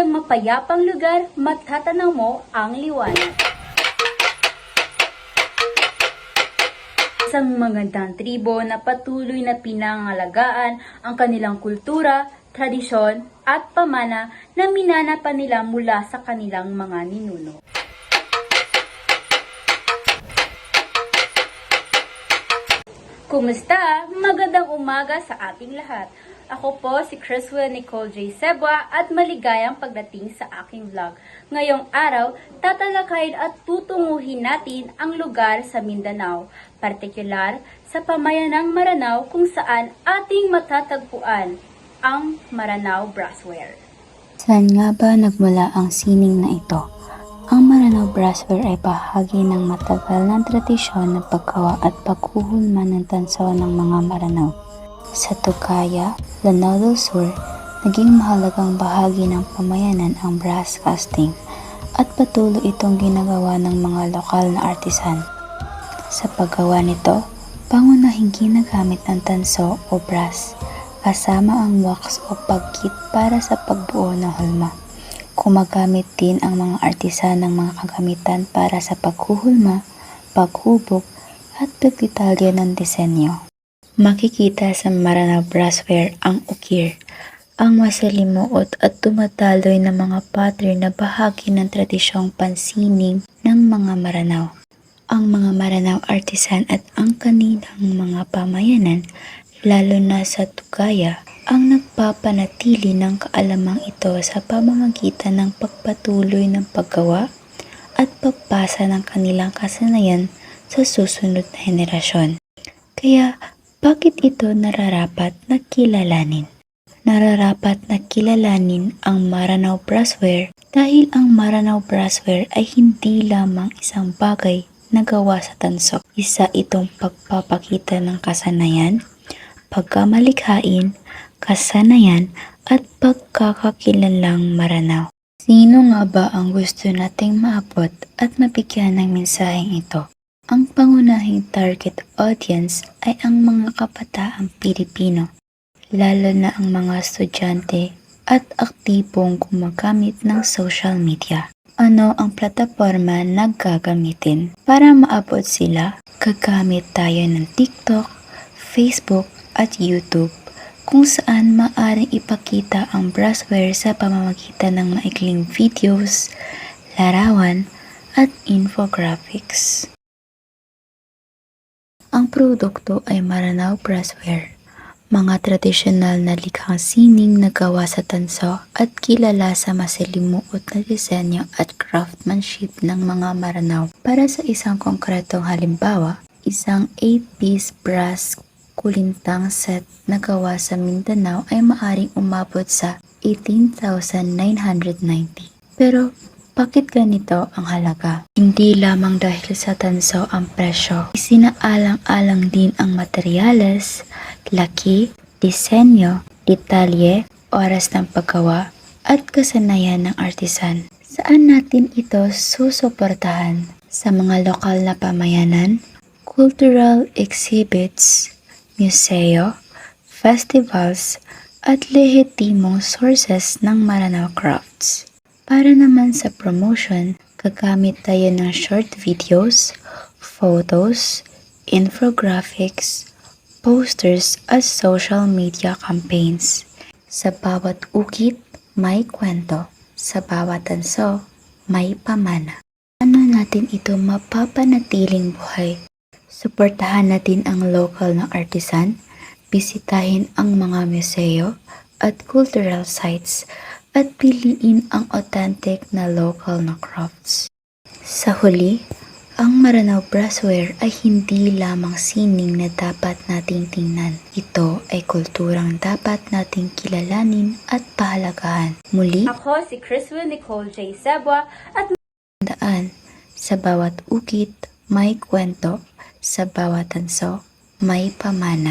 isang mapayapang lugar, matatanaw mo ang liwanag. Isang magandang tribo na patuloy na pinangalagaan ang kanilang kultura, tradisyon at pamana na minana pa nila mula sa kanilang mga ninuno. Kumusta? Magandang umaga sa ating lahat. Ako po si Criswell Nicole J. Sebua at maligayang pagdating sa aking vlog. Ngayong araw, tatalakayin at tutunguhin natin ang lugar sa Mindanao, partikular sa pamayanang Maranao kung saan ating matatagpuan ang Maranao Brassware. Saan nga ba nagmula ang sining na ito? Ang Maranao Brassware ay bahagi ng matagal na tradisyon ng paggawa at paghuhulma ng tanso ng mga Maranao. Sa Tugaya, Lanao del Sur, naging mahalagang bahagi ng pamayanan ang brass casting at patuloy itong ginagawa ng mga lokal na artisan. Sa paggawa nito, pangunahing ginagamit ang tanso o brass, kasama ang wax o pagkit para sa pagbuo ng hulma. Gumagamit din ang mga artisan ng mga kagamitan para sa paghuhulma, paghubog at pagdetalye ng disenyo. Makikita sa Maranao Brassware ang ukir, ang masalimuot at tumataloy na mga pattern na bahagi ng tradisyong pansining ng mga Maranao. Ang mga Maranao artisan at ang kanilang mga pamayanan, lalo na sa Tugaya, ang nagpapanatili ng kaalamang ito sa pamamagitan ng pagpatuloy ng paggawa at pagpasa ng kanilang kasanayan sa susunod na henerasyon. Kaya, bakit ito nararapat na kilalanin? Nararapat na kilalanin ang Maranao Brassware dahil ang Maranao Brassware ay hindi lamang isang bagay na gawa sa tanso. Isa itong pagpapakita ng kasanayan, pagkamalikhain, kasanayan at pagkakakilalang Maranao. Sino nga ba ang gusto nating maabot at mabigyan ng mensaheng ito? Ang pangunahing target audience ay ang mga kabataang Pilipino, lalo na ang mga estudyante at aktibong gumagamit ng social media. Ano ang plataforma na gagamitin? Para maabot sila, gagamit tayo ng TikTok, Facebook at YouTube, kung saan maaring ipakita ang brassware sa pamamagitan ng maikling videos, larawan at infographics. Ang produkto ay Maranao Brassware, mga tradisyonal na likhang sining na gawa sa tanso at kilala sa masalimuot na disenyo at craftsmanship ng mga Maranao. Para sa isang konkretong halimbawa, isang 8-piece brass kulintang set na gawa sa Mindanao ay maaring umabot sa 18,990. Pero, bakit ganito ang halaga? Hindi lamang dahil sa tanso ang presyo. Isinaalang-alang din ang materyales, laki, disenyo, detalye, oras ng paggawa, at kasanayan ng artisan. Saan natin ito susuportahan? Sa mga lokal na pamayanan, cultural exhibits, museo, festivals, at lehitimong sources ng Maranao crafts. Para naman sa promotion, gagamit tayo ng short videos, photos, infographics, posters at social media campaigns. Sa bawat ukit, may kwento. Sa bawat tanso, may pamana. Ano natin ito mapapanatiling buhay? Suportahan natin ang local na artisan, bisitahin ang mga museo at cultural sites, at piliin ang authentic na local na crafts. Sa huli, ang Maranao Brassware ay hindi lamang sining na dapat nating tingnan. Ito ay kulturang dapat nating kilalanin at pahalagahan. Muli, Ako si Criswell Nicole J. Sebua at daan, sa bawat ukit may kwento, sa bawat tanso may pamana.